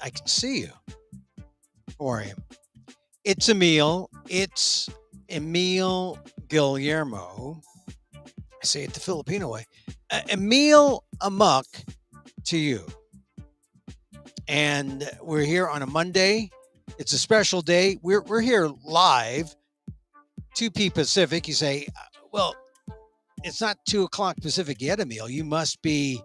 I can see you for him. It's Emil. It's Emil Guillermo. I say it the Filipino way. Emil Amok to you. And we're here on a Monday. It's a special day. We're here live, 2 p Pacific. You say, well, it's not 2 o'clock Pacific yet, Emil. You must be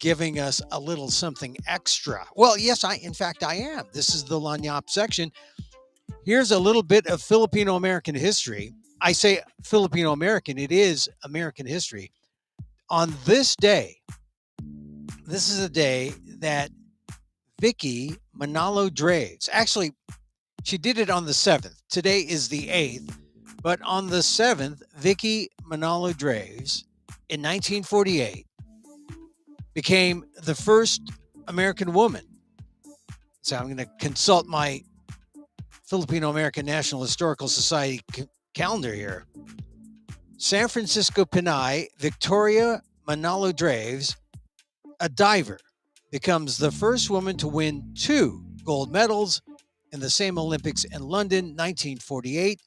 giving us a little something extra. Well, yes, in fact, I am. This is the Lanyap section. Here's a little bit of Filipino American history. I say Filipino American, it is American history. On this day, this is a day that Vicky Manalo Draves, actually, she did it on the 7th. Today is the 8th. But on the 7th, Vicky Manalo Draves in 1948 became the first American woman. So I'm going to consult my Filipino American National Historical Society calendar here. San Francisco Pinay Victoria Manalo Draves, a diver, becomes the first woman to win 2 gold medals in the same Olympics in London, 1948.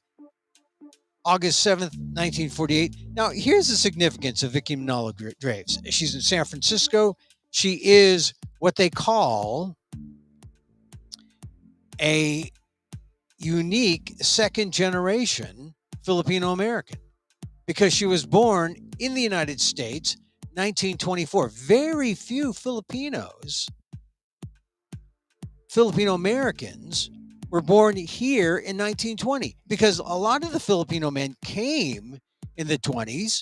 August 7th, 1948. Now, here's the significance of Vicky Manalo Draves. She's in San Francisco. She is what they call a unique second generation Filipino American because she was born in the United States, 1924. Very few Filipino Americans were born here in 1920 because a lot of the Filipino men came in the 20s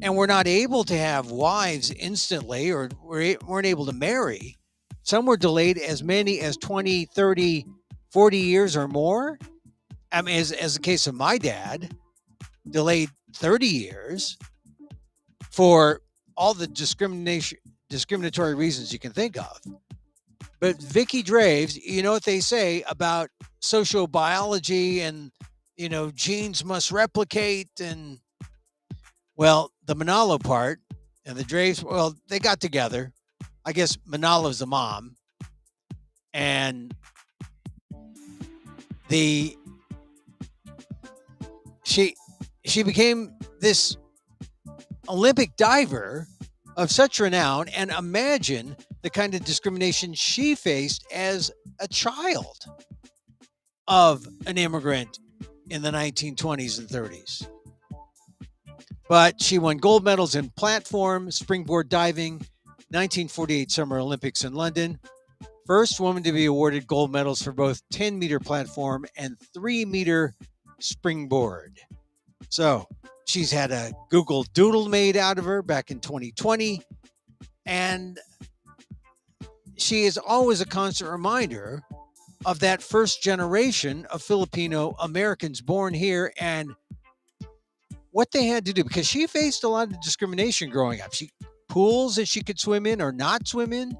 and were not able to have wives instantly or weren't able to marry. Some were delayed as many as 20, 30, 40 years or more. I mean, as the case of my dad, delayed 30 years for all the discriminatory reasons you can think of. But Vicky Draves, you know what they say about sociobiology and, genes must replicate and, well, the Manalo part and the Draves, well, they got together. I guess Manalo's the mom. And she became this Olympic diver of such renown, and imagine the kind of discrimination she faced as a child of an immigrant in the 1920s and 30s. But she won gold medals in platform, springboard diving, 1948 Summer Olympics in London. First woman to be awarded gold medals for both 10-meter platform and 3-meter springboard. So she's had a Google Doodle made out of her back in 2020. And she is always a constant reminder of that first generation of Filipino Americans born here and what they had to do, because she faced a lot of discrimination growing up. Pools that she could swim in or not swim in,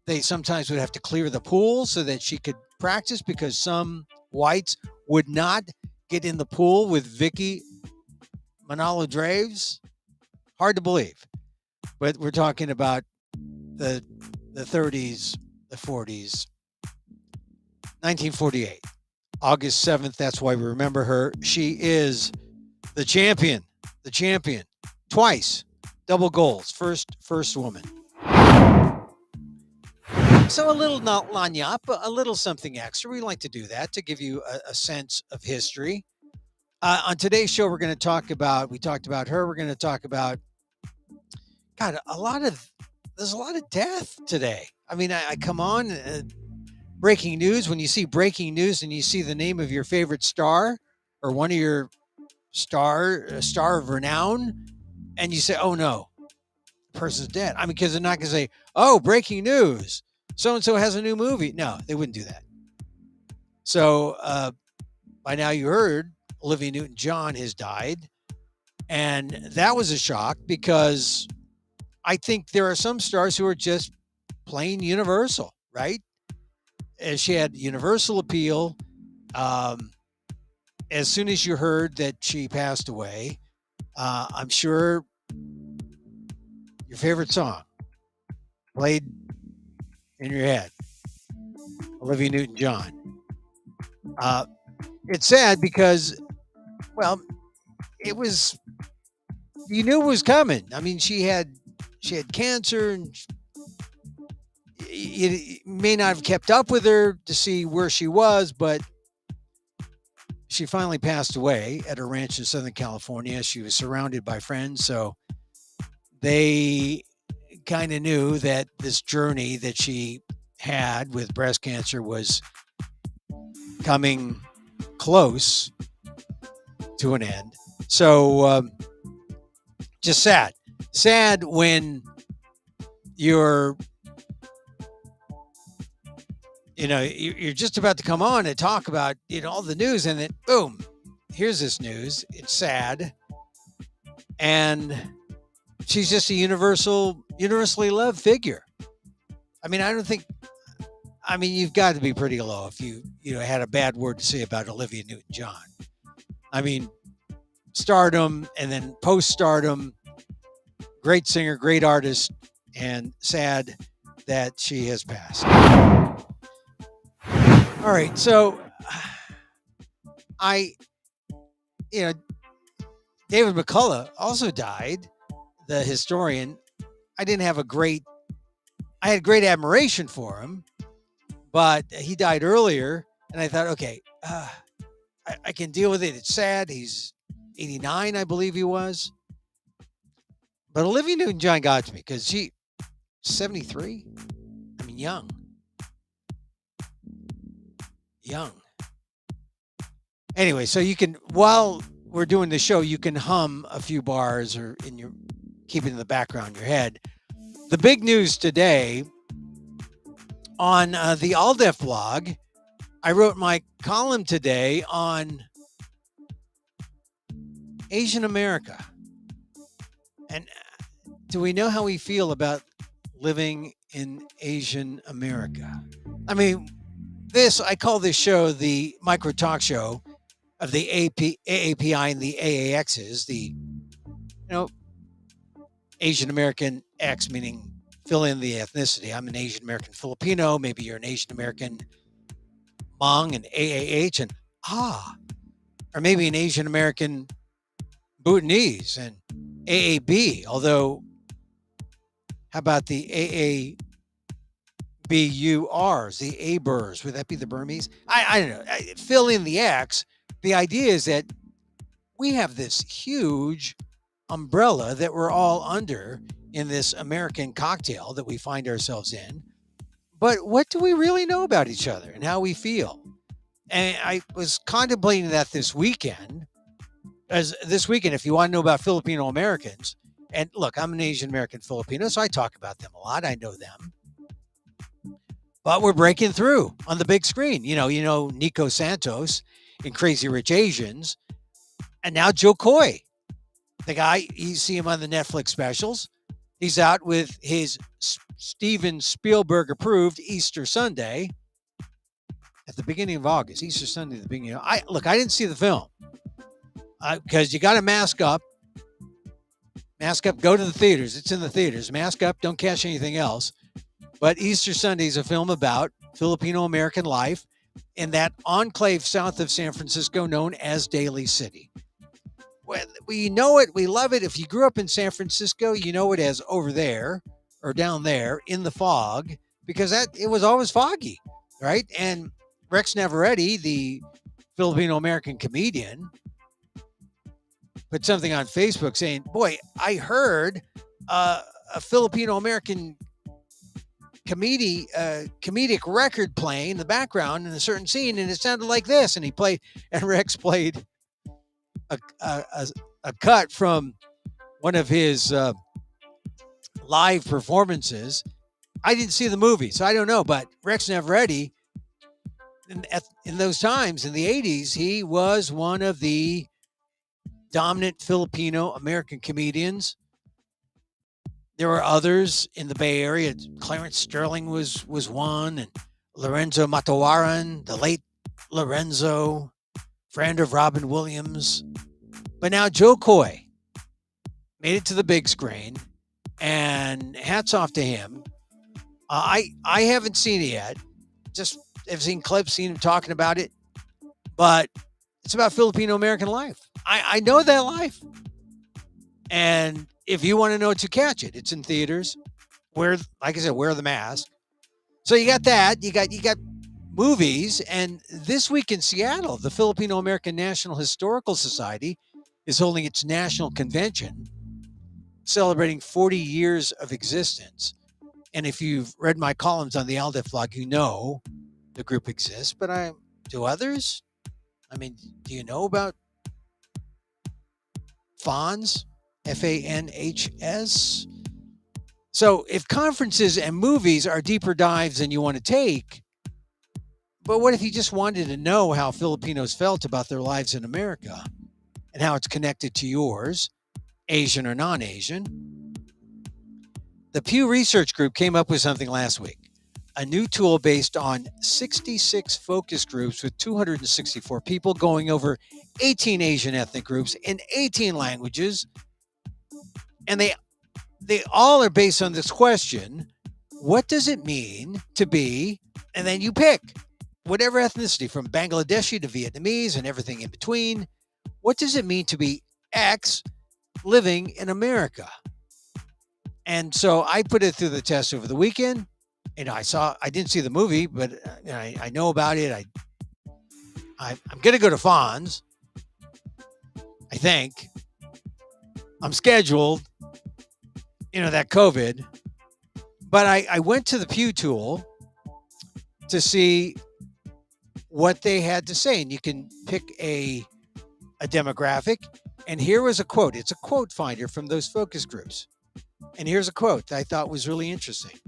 they sometimes would have to clear the pool so that she could practice because some whites would not get in the pool with Vicky Manalo Draves. Hard to believe. But we're talking about the 30s, the 40s, 1948. August 7th, that's why we remember her. She is the champion, twice, double goals, first woman. So a little not lanyap, a little something extra. We like to do that to give you a sense of history. On today's show, we talked about her. We're going to talk about, God, there's a lot of death today. I mean, I come on, breaking news. When you see breaking news and you see the name of your favorite star or one of your star of renown, and you say, oh no, the person's dead. I mean, because they're not going to say, oh, breaking news, so-and-so has a new movie. No, they wouldn't do that. So by now you heard Olivia Newton-John has died. And that was a shock because I think there are some stars who are just plain universal, right? And she had universal appeal. As soon as you heard that she passed away, I'm sure your favorite song played in your head. Olivia Newton-John. It's sad because, well, it was, you knew it was coming. I mean, she had cancer, and you may not have kept up with her to see where she was, but she finally passed away at her ranch in Southern California. She was surrounded by friends, so they kind of knew that this journey that she had with breast cancer was coming close to an end. So just sad when you're you're just about to come on and talk about all the news, and then boom, here's this news. It's sad, and she's just a universally loved figure. I mean, you've got to be pretty low if you had a bad word to say about Olivia Newton-John. I mean, stardom and then post-stardom, great singer, great artist, and sad that she has passed. All right, so David McCullough also died, the historian. I had great admiration for him, but he died earlier, and I thought, okay, I can deal with it. It's sad. He's 89, I believe he was. But Olivia Newton-John got to me because she's 73. I mean, young. Anyway, so you can, while we're doing the show, you can hum a few bars or keep it in the background in your head. The big news today on the All Def blog, I wrote my column today on Asian America. And do we know how we feel about living in Asian America? I mean, I call this show the micro talk show of the AAPI and the AAXs, the, Asian American X, meaning fill in the ethnicity. I'm an Asian American Filipino. Maybe you're an Asian American Bong and AAH and or maybe an Asian American Bhutanese and AAB. Although, how about the AABURs, the ABURs? Would that be the Burmese? I don't know. Fill in the X. The idea is that we have this huge umbrella that we're all under in this American cocktail that we find ourselves in. But what do we really know about each other and how we feel? And I was contemplating that this weekend. If you want to know about Filipino Americans, and look, I'm an Asian American Filipino, so I talk about them a lot. I know them. But we're breaking through on the big screen. Nico Santos in Crazy Rich Asians, and now Joe Coy, the guy, you see him on the Netflix specials. He's out with his Steven Spielberg approved Easter Sunday at the beginning of August. Easter Sunday at the beginning. I didn't see the film because you got to mask up. Mask up. Go to the theaters. It's in the theaters. Mask up. Don't catch anything else. But Easter Sunday is a film about Filipino American life in that enclave south of San Francisco known as Daly City. We know it. We love it. If you grew up in San Francisco, you know it as over there or down there in the fog, because it was always foggy, right? And Rex Navarrete, the Filipino American comedian, put something on Facebook saying, boy, I heard a Filipino American comedic record playing in the background in a certain scene, and it sounded like this. And Rex played a cut from one of his live performances. I didn't see the movie, so I don't know. But Rex Navarrete, in those times, in the 80s, he was one of the dominant Filipino American comedians. There were others in the Bay Area. Clarence Sterling was one, and Lorenzo Matawaran, the late Lorenzo, friend of Robin Williams. But now Joe Coy made it to the big screen, and hats off to him. I haven't seen it yet. just have seen clips, seen him talking about it, but it's about Filipino American life. I know that life. And if you want to know it, to catch it, it's in theaters. Wear, like I said, wear the mask. So you got that. You got movies. And this week in Seattle, the Filipino American National Historical Society is holding its national convention, celebrating 40 years of existence. And if you've read my columns on the Aldef blog, you know the group exists. But do others? I mean, do you know about FANHS? FANHS? So if conferences and movies are deeper dives than you want to take, but what if you just wanted to know how Filipinos felt about their lives in America and how it's connected to yours, Asian or non-Asian? The Pew Research Group came up with something last week, a new tool based on 66 focus groups with 264 people going over 18 Asian ethnic groups in 18 languages. And they all are based on this question: what does it mean to be, and then you pick whatever ethnicity, from Bangladeshi to Vietnamese and everything in between. What does it mean to be X living in America? And so I put it through the test over the weekend. I didn't see the movie, but I know about it. I'm going to go to FANHS. I think I'm scheduled, that COVID, but I went to the Pew tool to see what they had to say. And you can pick a demographic. And here was a quote. It's a quote finder from those focus groups. And here's a quote that I thought was really interesting.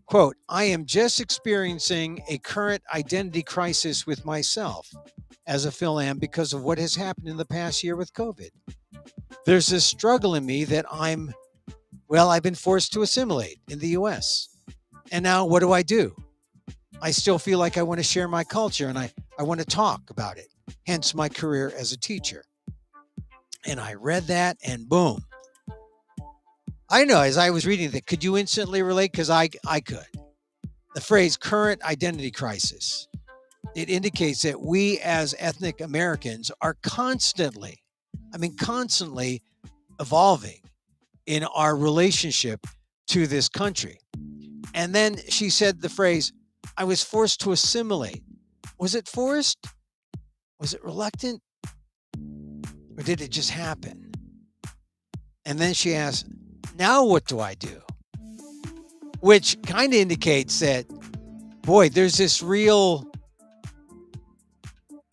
Quote, "I am just experiencing a current identity crisis with myself as a Phil-Am because of what has happened in the past year with COVID. There's this struggle in me that I've been forced to assimilate in the US. And now what do? I still feel like I want to share my culture and I want to talk about it. Hence my career as a teacher." And I read that and boom. I know, as I was reading that, could you instantly relate? Because I could. The phrase current identity crisis, it indicates that we as ethnic Americans are constantly evolving in our relationship to this country. And then she said the phrase, "I was forced to assimilate." Was it forced? Was it reluctant? Or did it just happen? And then she asked, "Now what do I do?" Which kind of indicates that, boy, there's this real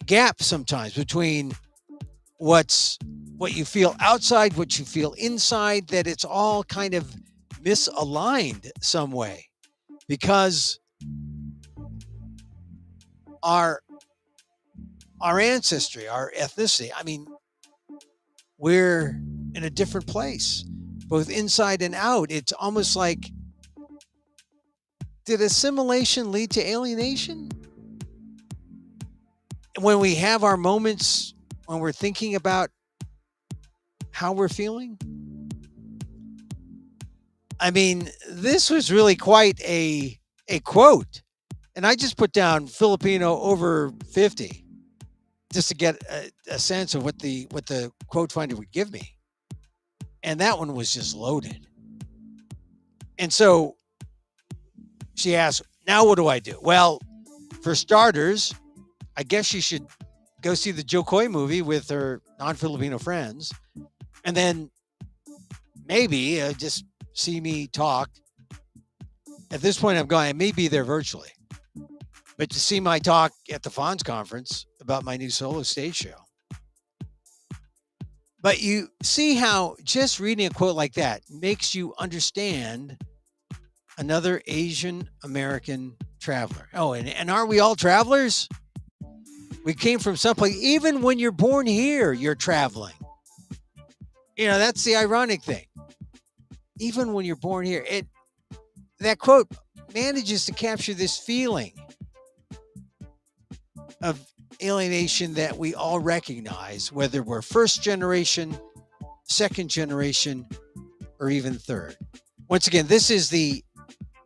gap sometimes between what you feel outside, what you feel inside, that it's all kind of misaligned some way, because our ancestry, our ethnicity, we're in a different place, both inside and out. It's almost like, did assimilation lead to alienation? When we have our moments, when we're thinking about how we're feeling. This was really quite a quote. And I just put down Filipino over 50 just to get a sense of what the quote finder would give me. And that one was just loaded. And so she asked, "Now what do I do?" Well, for starters, I guess she should go see the Joe Coy movie with her non-Filipino friends. And then maybe just see me talk. At this point, I'm going, I may be there virtually. But to see my talk at the FANHS conference about my new solo stage show. But you see how just reading a quote like that makes you understand another Asian American traveler. Oh, and aren't we all travelers? We came from someplace. Even when you're born here, you're traveling. That's the ironic thing. Even when you're born here, that quote manages to capture this feeling of alienation that we all recognize, whether we're first generation, second generation, or even third. Once again, this is the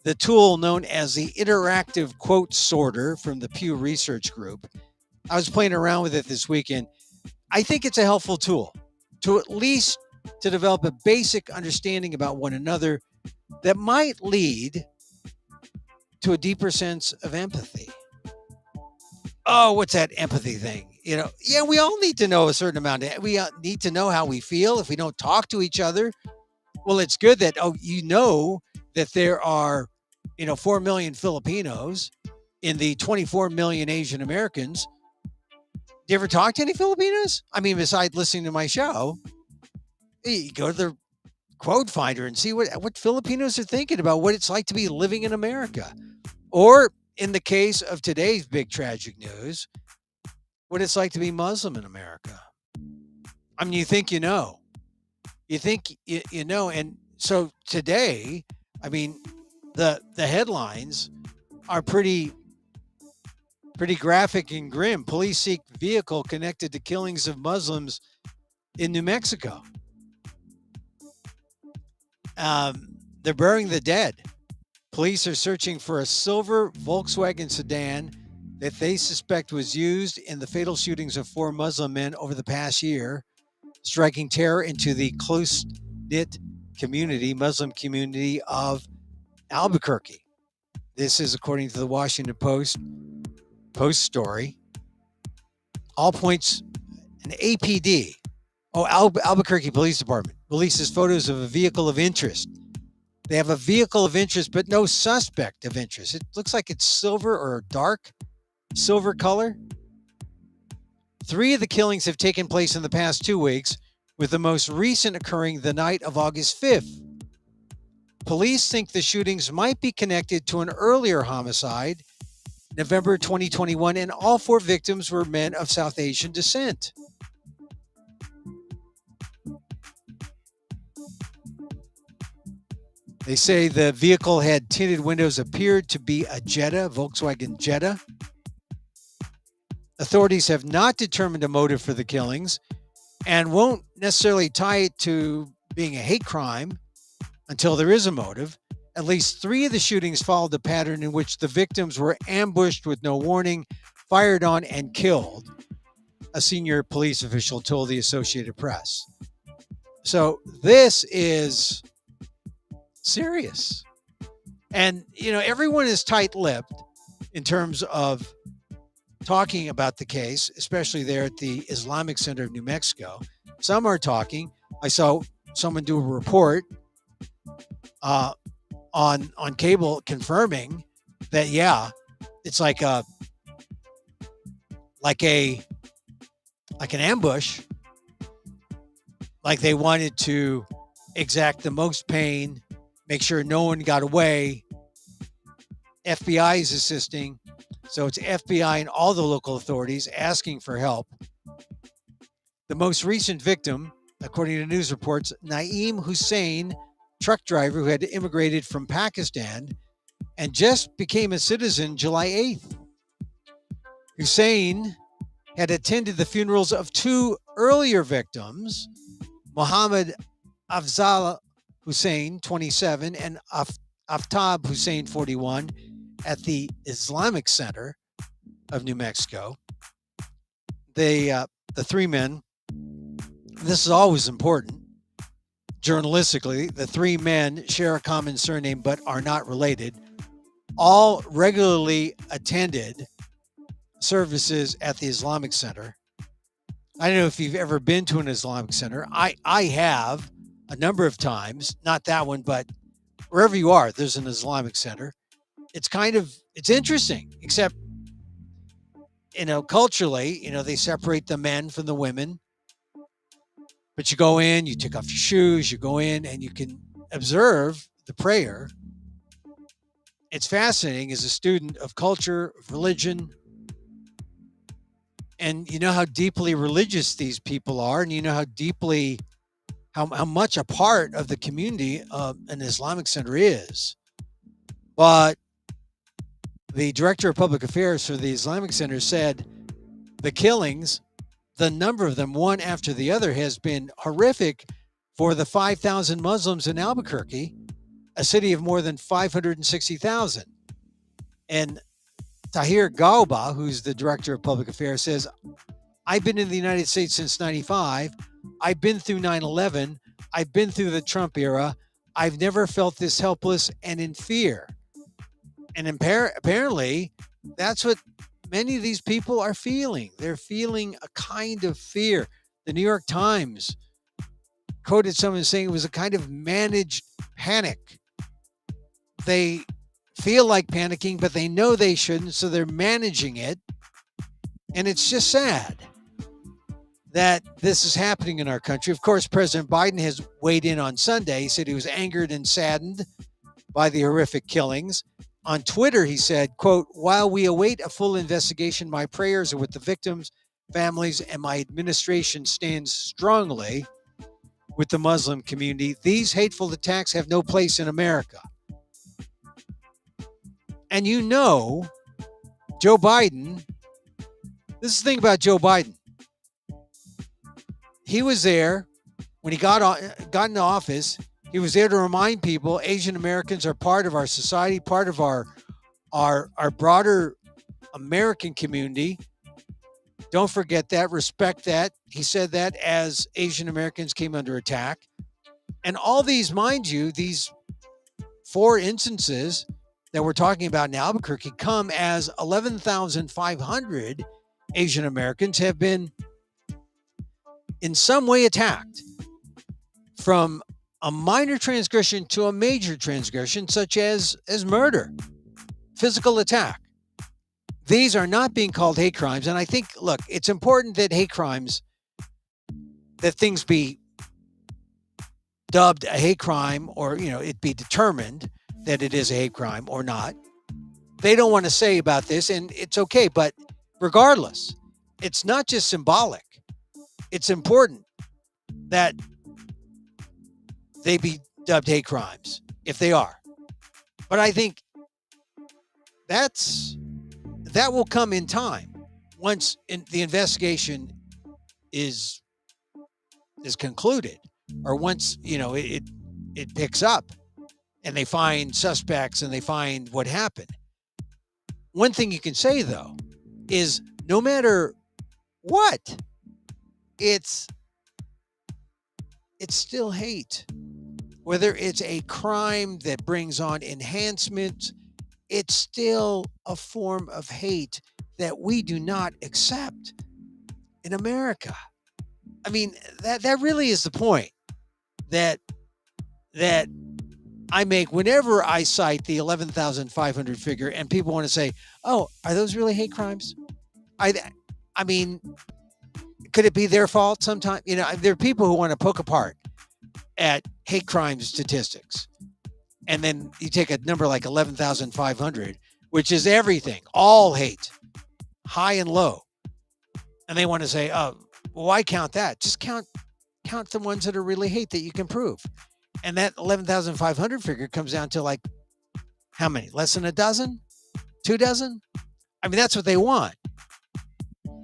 the tool known as the interactive quote sorter from the Pew Research Group. I was playing around with it this weekend. I think it's a helpful tool to at least to develop a basic understanding about one another that might lead to a deeper sense of empathy. Oh, what's that empathy thing? Yeah, we all need to know a certain amount. We need to know how we feel if we don't talk to each other. Well, it's good that, that there are, 4 million Filipinos in the 24 million Asian Americans. Do you ever talk to any Filipinos? I mean, besides listening to my show, you go to the quote finder and see what Filipinos are thinking about what it's like to be living in America. Or in the case of today's big tragic news, what it's like to be Muslim in America. I mean, you think you know. You think you know. And so today, I mean, the headlines are pretty graphic and grim. Police seek vehicle connected to killings of Muslims in New Mexico. They're burying the dead. Police are searching for a silver Volkswagen sedan that they suspect was used in the fatal shootings of 4 Muslim men over the past year, striking terror into the close-knit Muslim community of Albuquerque. This is according to the Washington Post story. All points, an APD, Albuquerque Police Department, releases photos of a vehicle of interest. They have a vehicle of interest, but no suspect of interest. It looks like it's silver or dark silver color. 3 of the killings have taken place in the past 2 weeks, with the most recent occurring the night of August 5th. Police think the shootings might be connected to an earlier homicide, November 2021, and all 4 victims were men of South Asian descent. They say the vehicle had tinted windows, appeared to be a Jetta, Volkswagen Jetta. Authorities have not determined a motive for the killings and won't necessarily tie it to being a hate crime until there is a motive. At least 3 of the shootings followed a pattern in which the victims were ambushed with no warning, fired on, and killed, a senior police official told the Associated Press. So this is serious. And, everyone is tight-lipped in terms of talking about the case, especially there at the Islamic Center of New Mexico. Some are talking. I saw someone do a report on cable confirming that, yeah, it's like an ambush. Like they wanted to exact the most pain, make sure no one got away. FBI is assisting. So it's FBI and all the local authorities asking for help. The most recent victim, according to news reports, Naeem Hussain, truck driver who had immigrated from Pakistan and just became a citizen July 8th. Hussain had attended the funerals of 2 earlier victims, Muhammad Afzal Hussain, 27, and Aftab Hussain, 41, at the Islamic Center of New Mexico. The 3 men, this is always important, journalistically, the 3 men share a common surname but are not related, all regularly attended services at the Islamic Center. I don't know if you've ever been to an Islamic Center. I have a number of times, not that one, but wherever you are, there's an Islamic Center. It's interesting, except, culturally, they separate the men from the women. But you go in, you take off your shoes, you go in and you can observe the prayer. It's fascinating as a student of culture, of religion. And you know how deeply religious these people are, and you know how much a part of the community an Islamic Center is. But the director of public affairs for the Islamic Center said the killings, the number of them, one after the other, has been horrific for the 5,000 Muslims in Albuquerque a city of more than 560,000. And Tahir Gauba, who's the director of public affairs, says, I've been in the United States since 95. I've been through 9/11. I've been through the Trump era. I've never felt this helpless and in fear. And apparently, that's what many of these people are feeling. They're feeling a kind of fear. The New York Times quoted someone saying it was a kind of managed panic. They feel like panicking, but they know they shouldn't, so they're managing it. And it's just sad that this is happening in our country. Of course, President Biden has weighed in on Sunday. He said he was angered and saddened by the horrific killings. On Twitter, he said, quote, while we await a full investigation, my prayers are with the victims, families, and my administration stands strongly with the Muslim community. These hateful attacks have no place in America. And you know, Joe Biden, this is the thing about Joe Biden. He was there when he got into office. He was there to remind people Asian Americans are part of our society, part of our broader American community. Don't forget that, respect that. He said that as Asian Americans came under attack. And all these, mind you, these 4 instances that we're talking about in Albuquerque come as 11,500 Asian Americans have been in some way attacked, from a minor transgression to a major transgression, such as murder, physical attack. These are not being called hate crimes. And I think, look, it's important that hate crimes, that things be dubbed a hate crime, or, it be determined that it is a hate crime or not. They don't want to say about this, and it's okay. But regardless, it's not just symbolic. It's important that they be dubbed hate crimes if they are. But I think that will come in time once the investigation is concluded, or once it picks up and they find suspects and they find what happened. One thing you can say, though, is no matter what, it's still hate. Whether it's a crime that brings on enhancements, it's still a form of hate that we do not accept in America. I mean, that really is the point that I make whenever I cite the 11,500 figure, and people want to say, "Oh, are those really hate crimes?" I mean, could it be their fault sometimes? There are people who want to poke apart at hate crime statistics. And then you take a number like 11,500, which is everything, all hate, high and low. And they want to say, oh, well, why count that? Just count the ones that are really hate that you can prove. And that 11,500 figure comes down to like, how many? Less than a dozen? 2 dozen? I mean, that's what they want.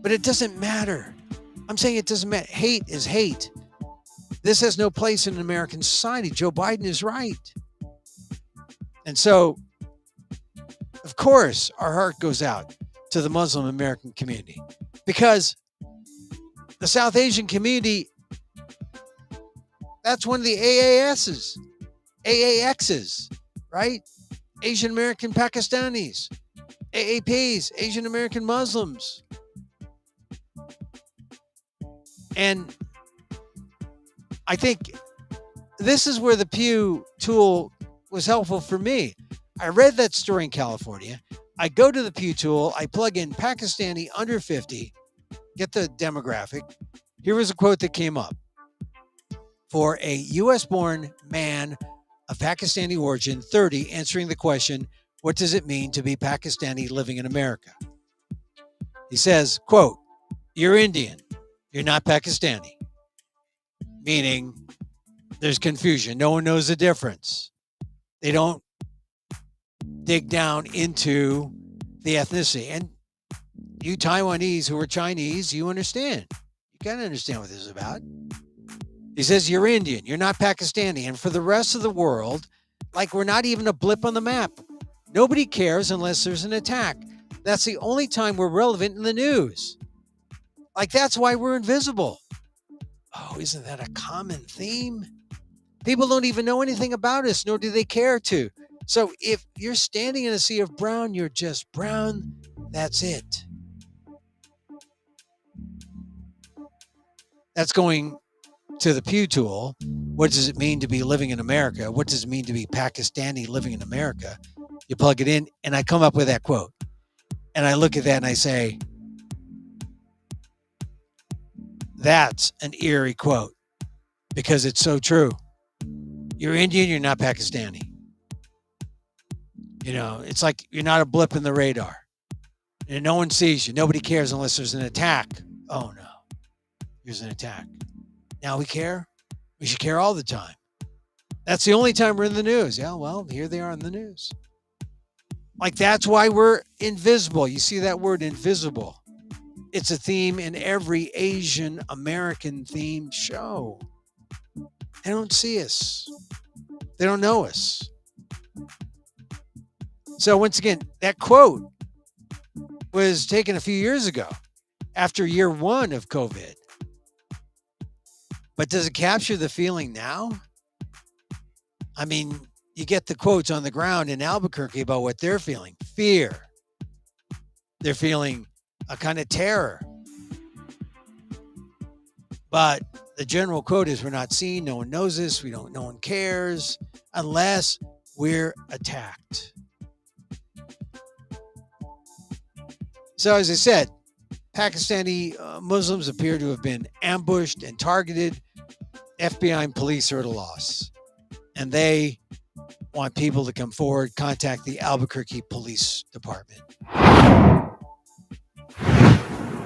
But it doesn't matter. I'm saying it doesn't matter. Hate is hate. This has no place in American society. Joe Biden is right. And so, of course, our heart goes out to the Muslim American community, because the South Asian community, that's one of the AAXs, right? Asian American Pakistanis, AAPs, Asian American Muslims. And I think this is where the Pew tool was helpful for me. I read that story in California. I go to the Pew tool. I plug in Pakistani under 50, get the demographic. Here was a quote that came up. For a U.S.-born man of Pakistani origin, 30, answering the question, what does it mean to be Pakistani living in America? He says, quote, you're Indian. You're not Pakistani. Meaning there's confusion. No one knows the difference. They don't dig down into the ethnicity. And you Taiwanese who are Chinese, you understand. You got to understand what this is about. He says, you're Indian. You're not Pakistani. And for the rest of the world, Like we're not even a blip on the map. Nobody cares unless there's an attack. That's the only time we're relevant in the news. Like that's why we're invisible. Oh, isn't that a common theme? People don't even know anything about us, nor do they care to. So if you're standing in a sea of brown, you're just brown. That's it. That's going to the Pew tool. What does it mean to be living in America? What does it mean to be Pakistani living in America? You plug it in, and I come up with that quote. And I look at that and I say, that's an eerie quote because it's so true. You're Indian, you're not Pakistani. You know, it's like you're not a blip in the radar. And no one sees you. Nobody cares unless there's an attack. Oh, no. There's an attack. Now we care? We should care all the time. That's the only time we're in the news. Yeah, well, here they are in the news. Like, that's why we're invisible. You see that word, invisible. It's a theme in every Asian American themed show. They don't see us. They don't know us. So once again, that quote was taken a few years ago after year one of COVID. But does it capture the feeling now? I mean, you get the quotes on the ground in Albuquerque about what they're feeling. Fear. They're feeling a kind of terror. But the general quote is we're not seen. No one knows us. No one cares unless we're attacked. So as I said, Pakistani Muslims appear to have been ambushed and targeted. FBI and police are at a loss. And they want people to come forward, contact the Albuquerque Police Department.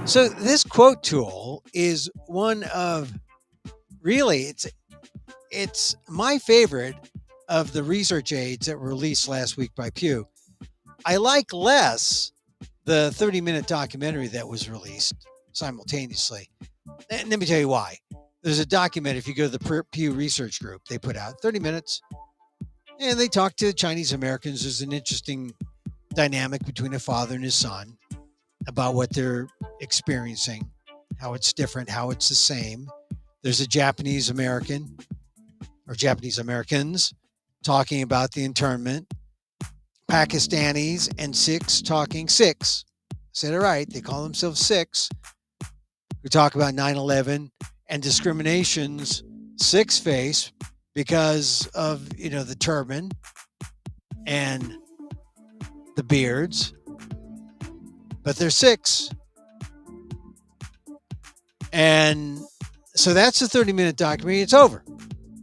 So this quote tool is one of, really, it's my favorite of the research aids that were released last week by Pew. I like less the 30-minute documentary that was released simultaneously. And let me tell you why. There's a document, if you go to the Pew Research Group, they put out 30 minutes, and they talk to Chinese Americans. There's an interesting dynamic between a father and his son about what they're experiencing, how it's different, how it's the same. There's a Japanese American, or Japanese Americans, talking about the internment. Pakistanis and Sikhs talking Sikhs. I said it right. They call themselves Sikhs. We talk about 9/11 and discriminations Sikhs face because of, the turban and the beards. But they're Sikhs. And so that's the 30-minute documentary. It's over.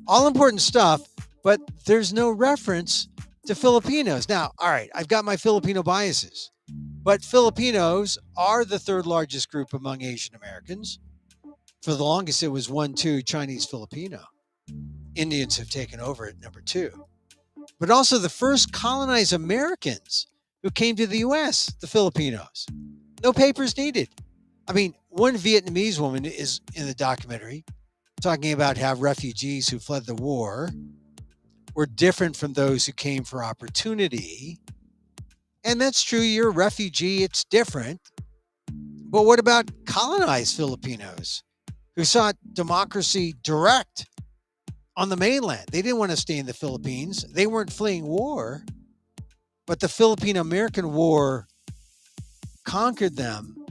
All important stuff, but there's no reference to Filipinos. Now, all right, I've got my Filipino biases, but Filipinos are the third largest group among Asian Americans. For the longest, it was 1-2 Chinese Filipino. Indians have taken over at number 2. But also the first colonized Americans who came to the U.S., the Filipinos. No papers needed. I mean, one Vietnamese woman is in the documentary talking about how refugees who fled the war were different from those who came for opportunity. And that's true. You're a refugee. It's different. But what about colonized Filipinos who sought democracy direct on the mainland? They didn't want to stay in the Philippines. They weren't fleeing war. But the Filipino-American War conquered them,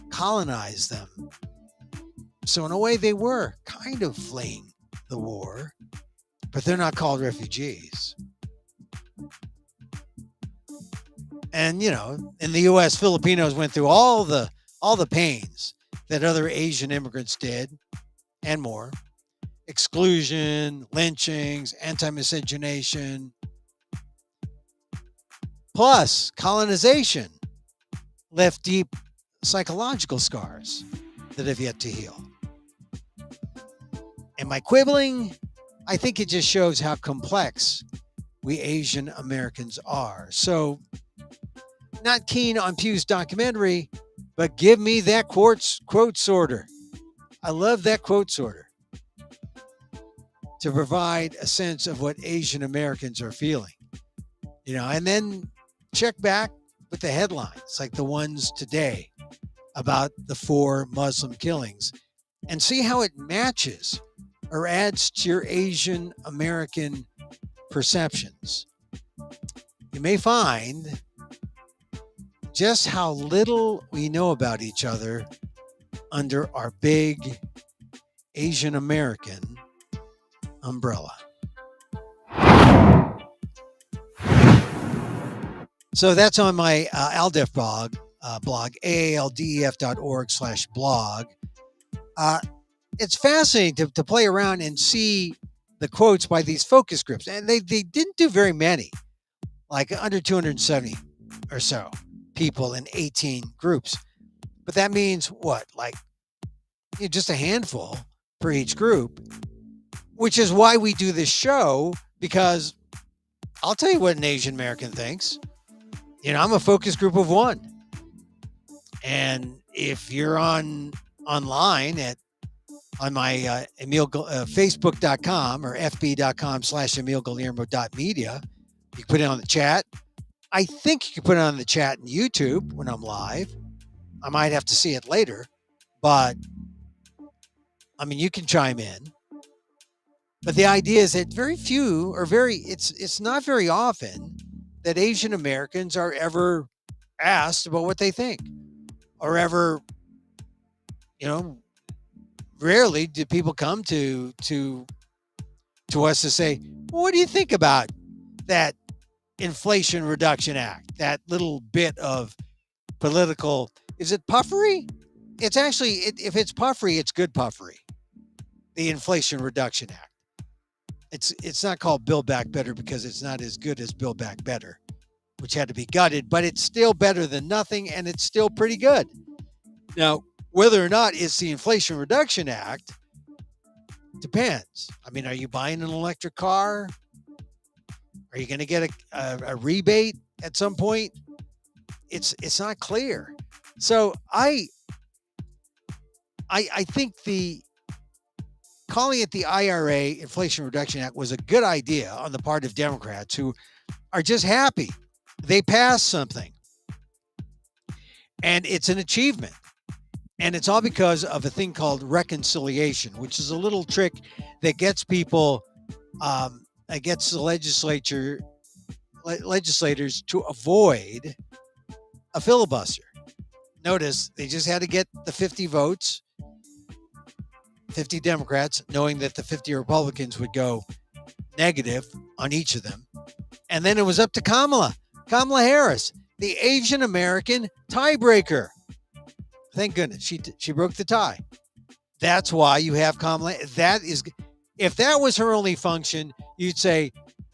colonized them. So in a way, they were kind of fleeing the war. But they're not called refugees. And, in the U.S., Filipinos went through all the pains that other Asian immigrants did and more. Exclusion, lynchings, anti-miscegenation. Plus, colonization left deep psychological scars that have yet to heal. Am I quibbling? I think it just shows how complex we Asian Americans are. So, not keen on Pew's documentary, but give me that quote sorter. I love that quote sorter. to provide a sense of what Asian Americans are feeling. And then check back with the headlines like the ones today about the 4 Muslim killings and see how it matches or adds to your Asian American perceptions. You may find just how little we know about each other under our big Asian American umbrella. So that's on my ALDEF blog, aaldef.org/blog. It's fascinating to play around and see the quotes by these focus groups. And they didn't do very many, like under 270 or so people in 18 groups. But that means what? Like just a handful for each group, which is why we do this show, because I'll tell you what an Asian American thinks. I'm a focus group of 1. And if you're online on my Emil, Facebook.com or fb.com/EmilGuillermo.media, you can put it on the chat. I think you can put it on the chat in YouTube when I'm live. I might have to see it later, but you can chime in. But the idea is that it's not very often that Asian Americans are ever asked about what they think, or ever, rarely do people come to us to say, well, what do you think about that Inflation Reduction Act, that little bit of political, is it puffery? It's actually, if it's puffery, it's good puffery. The Inflation Reduction Act. It's not called Build Back Better because it's not as good as Build Back Better, which had to be gutted, but it's still better than nothing, and it's still pretty good. Now, whether or not it's the Inflation Reduction Act depends. Are you buying an electric car? Are you going to get a rebate at some point? It's not clear. So I think calling it the IRA, Inflation Reduction Act, was a good idea on the part of Democrats who are just happy they passed something. And it's an achievement. And it's all because of a thing called reconciliation, which is a little trick that gets people, gets the legislators to avoid a filibuster. Notice they just had to get the 50 votes, 50 Democrats, knowing that the 50 Republicans would go negative on each of them. And then it was up to Kamala Harris, the Asian American tiebreaker. Thank goodness she broke the tie. That's why you have Kamala. If that was her only function, you'd say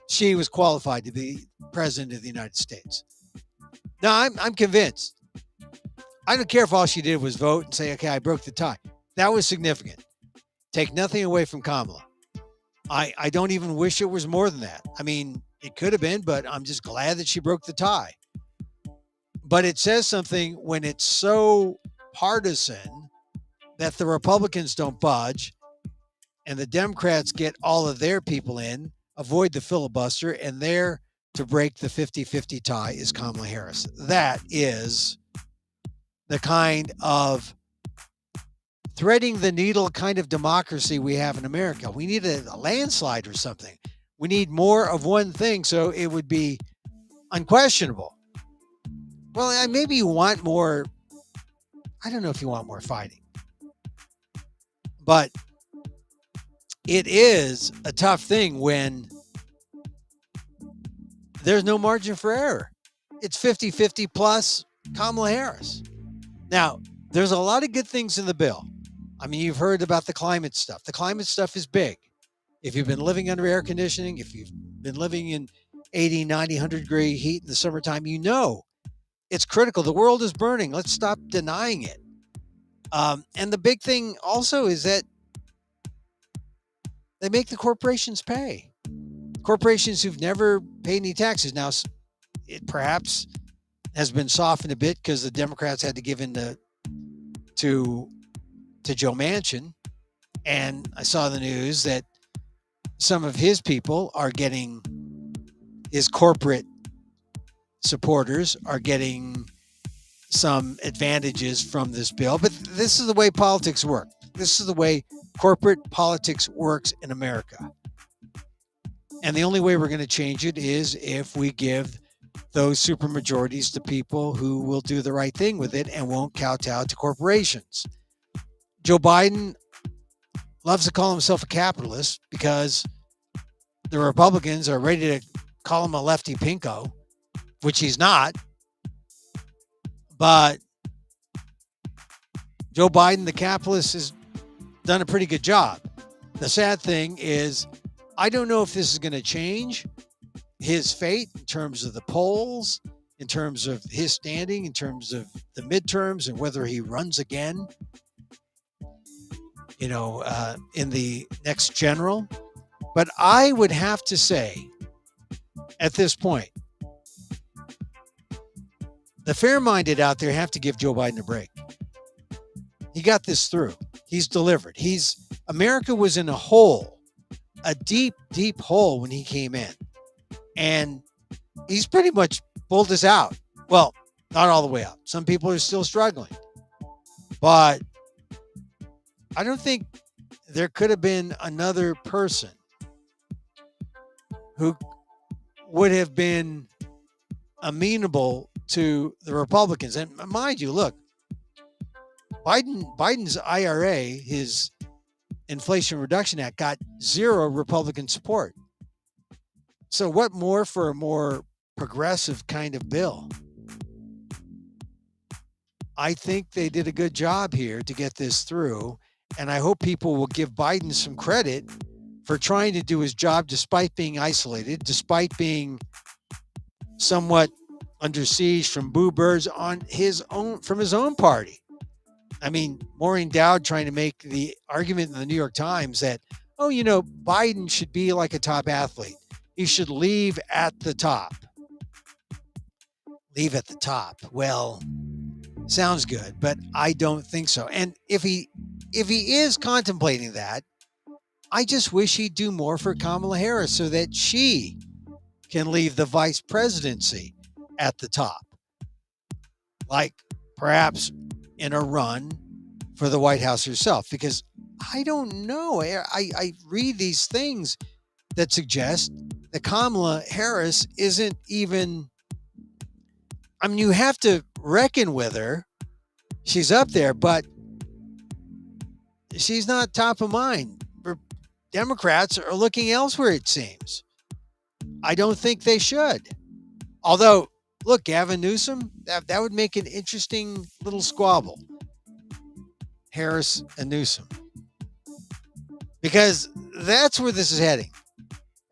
she was qualified to be president of the United States. Now, I'm convinced. I don't care if all she did was vote and say, okay, I broke the tie. That was significant. Take nothing away from Kamala. I don't even wish it was more than that. It could have been, but I'm just glad that she broke the tie. But it says something when it's so partisan that the Republicans don't budge and the Democrats get all of their people in, avoid the filibuster, and there to break the 50-50 tie is Kamala Harris. That is the kind of threading the needle kind of democracy we have in America. We need a landslide or something. We need more of one thing so it would be unquestionable. Well, maybe you want more. I don't know if you want more fighting. But it is a tough thing when there's no margin for error. It's 50-50 plus Kamala Harris. Now, there's a lot of good things in the bill. You've heard about the climate stuff. The climate stuff is big. If you've been living under air conditioning, if you've been living in 80, 90, 100-degree heat in the summertime, it's critical. The world is burning. Let's stop denying it. And the big thing also is that they make the corporations pay. Corporations who've never paid any taxes. Now, it perhaps has been softened a bit because the Democrats had to give in to Joe Manchin. And I saw the news that some of his people are getting, his corporate supporters are getting some advantages from this bill. But this is the way politics work. This is the way corporate politics works in America. And the only way we're going to change it is if we give those supermajorities to people who will do the right thing with it and won't kowtow to corporations. Joe Biden loves to call himself a capitalist because the Republicans are ready to call him a lefty pinko, which he's not. But Joe Biden, the capitalist, has done a pretty good job. The sad thing is, I don't know if this is going to change his fate in terms of the polls, in terms of his standing, in terms of the midterms, and whether he runs again, in the next general. But I would have to say, at this point, the fair-minded out there have to give Joe Biden a break. He got this through. He's delivered. America was in a hole, a deep, deep hole when he came in. And he's pretty much pulled us out. Well, not all the way out. Some people are still struggling. But I don't think there could have been another person who would have been amenable to the Republicans. And mind you, look, Biden's IRA, his Inflation Reduction Act, got zero Republican support. So what more for a more progressive kind of bill? I think they did a good job here to get this through. And I hope people will give Biden some credit for trying to do his job despite being isolated, despite being somewhat under siege from boo birds from his own party. I mean, Maureen Dowd trying to make the argument in the New York Times that, Biden should be like a top athlete. He should leave at the top. Leave at the top. Well, sounds good, but I don't think so. And if he is contemplating that, I just wish he'd do more for Kamala Harris so that she can leave the vice presidency at the top. Like perhaps in a run for the White House herself, because I don't know. I read these things that suggest that Kamala Harris isn't even, you have to reckon with her. She's up there, but she's not top of mind. Democrats are looking elsewhere, it seems. I don't think they should. Although, look, Gavin Newsom, that would make an interesting little squabble. Harris and Newsom. Because that's where this is heading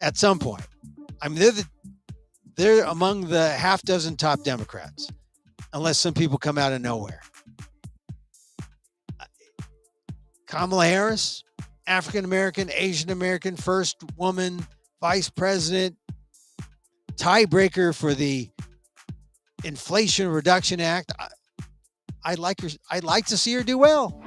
at some point. They're among the half dozen top Democrats, unless some people come out of nowhere. Kamala Harris, African American, Asian American, first woman, vice president, tiebreaker for the Inflation Reduction Act. I'd like to see her do well.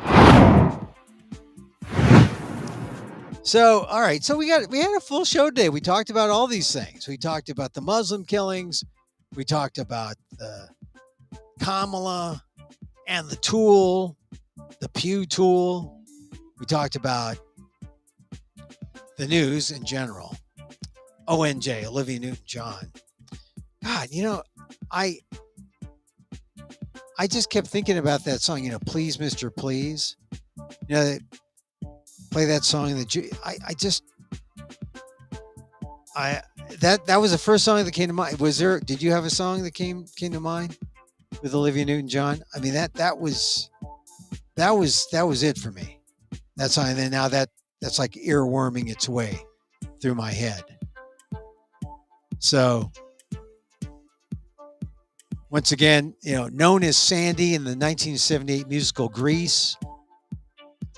So, all right. So we had a full show today. We talked about all these things. We talked about the Muslim killings. We talked about the Kamala and the tool, the Pew tool. We talked about the news in general. ONJ, Olivia Newton-John. God, I just kept thinking about that song, Please, Mr. Please. Play that song. That was the first song that came to mind. Did you have a song that came to mind with Olivia Newton-John? I mean, that was it for me. That song. And then now that's like earworming its way through my head. So once again, known as Sandy in the 1978 musical Grease,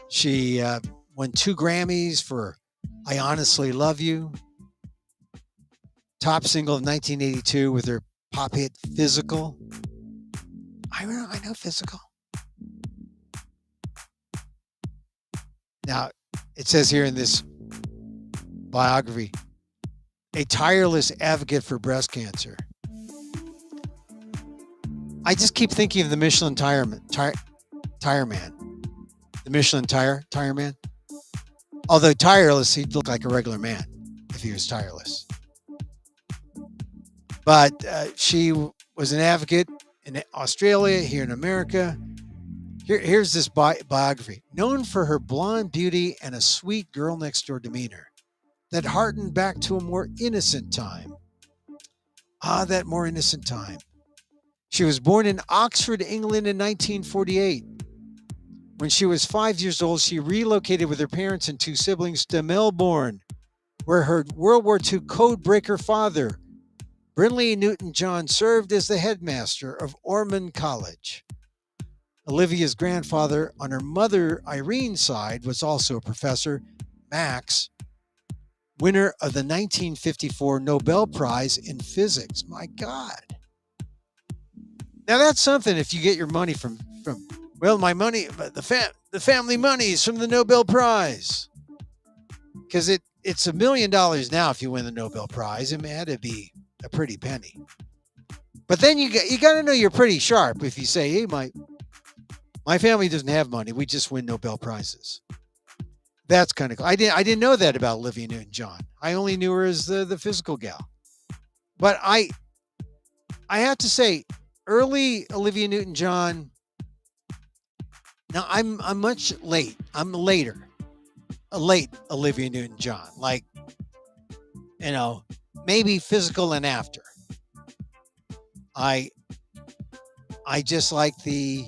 she won 2 Grammys for I Honestly Love You. Top single of 1982 with her pop hit Physical. I know Physical. Now, it says here in this biography. A tireless advocate for breast cancer. I just keep thinking of the Michelin tire man. The Michelin tire man. Although tireless, he'd look like a regular man if he was tireless. But she was an advocate in Australia, here in America. Here's this biography. Known for her blonde beauty and a sweet girl next door demeanor that harkened back to a more innocent time. Ah, that more innocent time. She was born in Oxford, England in 1948. When she was 5 years old, she relocated with her parents and 2 siblings to Melbourne, where her World War II codebreaker father, Brinley Newton-John, served as the headmaster of Ormond College. Olivia's grandfather on her mother Irene's side was also a professor, Max, winner of the 1954 Nobel Prize in Physics. My God. Now that's something if you get your money from well, my money, the family money is from the Nobel Prize. Because it's $1 million now if you win the Nobel Prize. It had to be a pretty penny. But then you got to know you're pretty sharp if you say, hey, my family doesn't have money. We just win Nobel Prizes. That's kind of cool. I didn't know that about Olivia Newton-John. I only knew her as the physical gal. But I have to say, early Olivia Newton-John. Now I'm much late. I'm later. A late Olivia Newton-John. Like, maybe physical and after. I just like the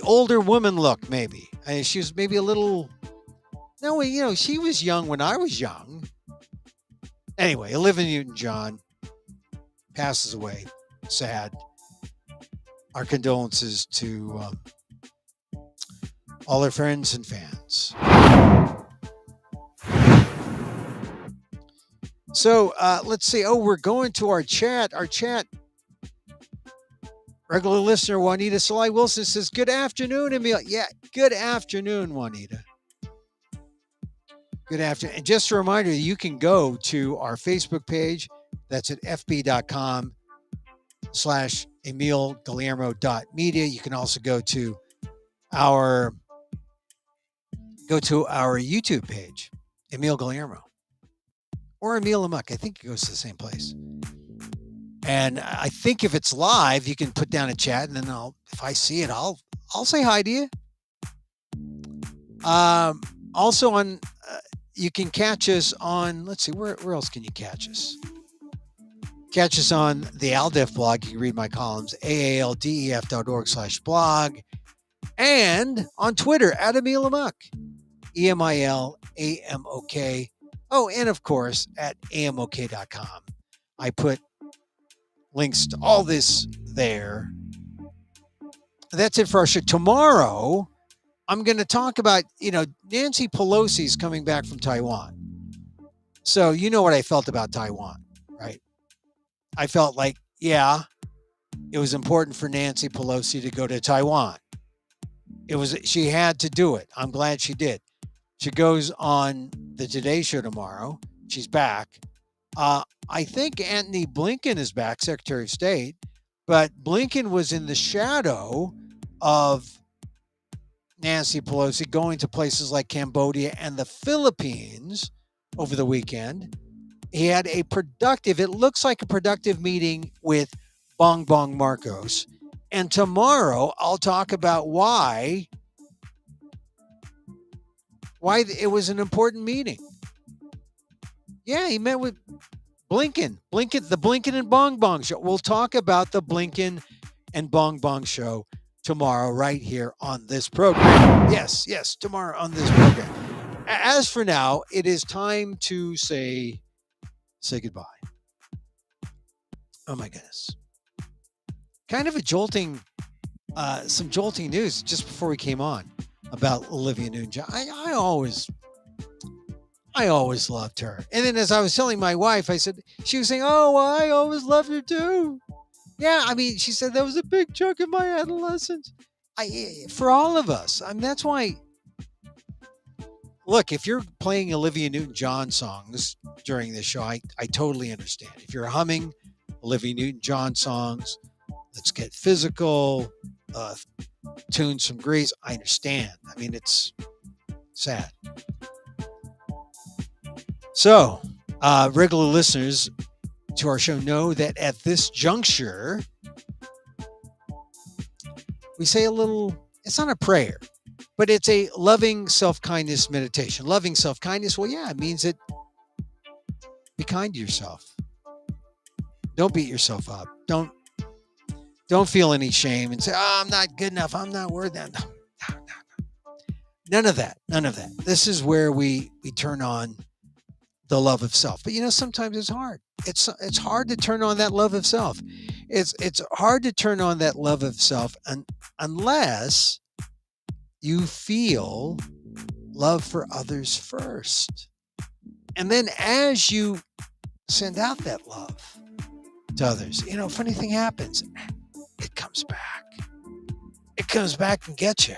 older woman look, maybe. She was maybe a little. No, she was young when I was young. Anyway, Olivia Newton-John passes away. Sad. Our condolences to all her friends and fans. So let's see. Oh, we're going to our chat. Our chat. Regular listener Juanita Salai Wilson says, good afternoon, Emil. Yeah, good afternoon, Juanita. Good afternoon. And just a reminder, you can go to our Facebook page. That's at fb.com/EmilGuillermo.media. You can also go to our YouTube page, Emil Guillermo. Or Emil Amok. I think it goes to the same place. And I think if it's live, you can put down a chat, and then if I see it, I'll say hi to you. Also on, you can catch us on. Let's see, where else can you catch us? Catch us on the ALDEF blog. You can read my columns, aaldef.org/blog, and on Twitter at Emil Amok, EMILAMOK. Oh, and of course at amok.com. I put links to all this there. That's it for our show. Tomorrow, I'm going to talk about, Nancy Pelosi's coming back from Taiwan. So you know what I felt about Taiwan, right? I felt like, yeah, it was important for Nancy Pelosi to go to Taiwan. She had to do it. I'm glad she did. She goes on the Today Show tomorrow. She's back. I think Antony Blinken is back, Secretary of State, but Blinken was in the shadow of Nancy Pelosi going to places like Cambodia and the Philippines over the weekend. He had it looks like a productive meeting with Bong Marcos. And tomorrow I'll talk about why it was an important meeting. Yeah, he met with Blinken, the Blinken and Bong show. We'll talk about the Blinken and Bong show tomorrow right here on this program. Yes, tomorrow on this program. As for now, it is time to say goodbye. Oh my goodness. Kind of a some jolting news just before we came on about Olivia Newton-John. I always loved her. And then as I was telling my wife, she was saying, oh, well, I always loved her too. Yeah, she said that was a big chunk of my adolescence. For all of us. That's why look, if you're playing Olivia Newton-John songs during this show, I totally understand. If you're humming Olivia Newton-John songs, let's get physical, uh, tune some Grease. I understand. I mean, it's sad. So, regular listeners to our show know that at this juncture, we say a little, it's not a prayer, but it's a loving self-kindness meditation. Loving self-kindness, well, yeah, it means that be kind to yourself. Don't beat yourself up. Don't feel any shame and say, "Oh, I'm not good enough. I'm not worth that." No. None of that. None of that. This is where we turn on the love of self. But sometimes it's hard. It's hard to turn on that love of self. It's hard to turn on that love of self unless you feel love for others first. And then as you send out that love to others, funny thing happens. It comes back. It comes back and gets you.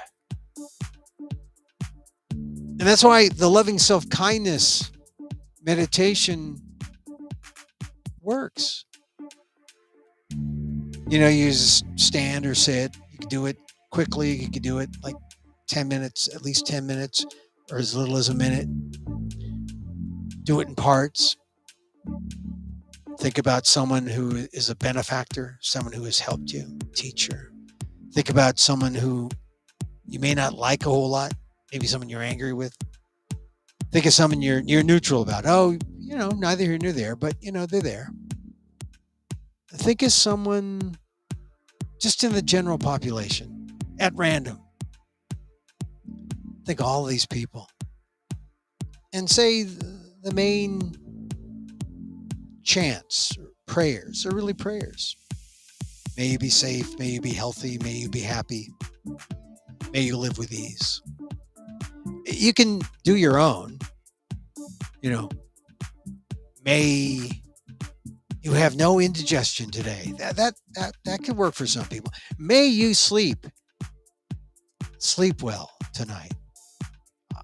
And that's why the loving self-kindness meditation works. You just stand or sit. You can do it quickly. You can do it like 10 minutes, at least 10 minutes, or as little as a minute. Do it in parts. Think about someone who is a benefactor, someone who has helped you, teacher. Think about someone who you may not like a whole lot, maybe someone you're angry with. Think of someone you're neutral about. Oh, neither here nor there, but they're there. Think of someone just in the general population, at random. Think of all of these people. And say the main chants, or prayers, are really prayers. May you be safe, may you be healthy, may you be happy, may you live with ease. You can do your own, may you have no indigestion today. That could work for some people. May you sleep well tonight.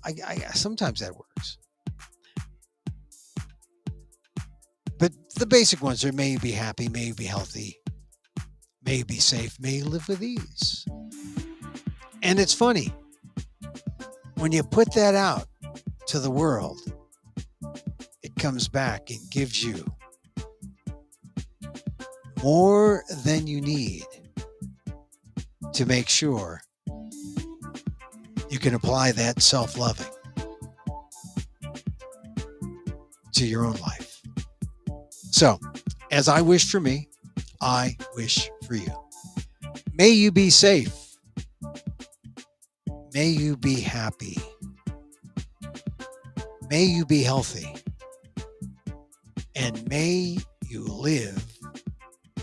I sometimes that works. But the basic ones are may you be happy, may you be healthy, may you be safe, may you live with ease. And it's funny, when you put that out to the world, it comes back and gives you more than you need to make sure you can apply that self-loving to your own life. So, as I wish for me, I wish for you. May you be safe. May you be happy. May you be healthy. And may you live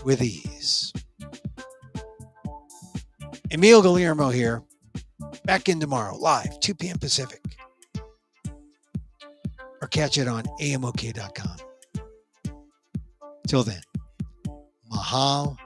with ease. Emil Guillermo here. Back in tomorrow, live, 2 p.m. Pacific. Or catch it on amok.com. Till then, mahal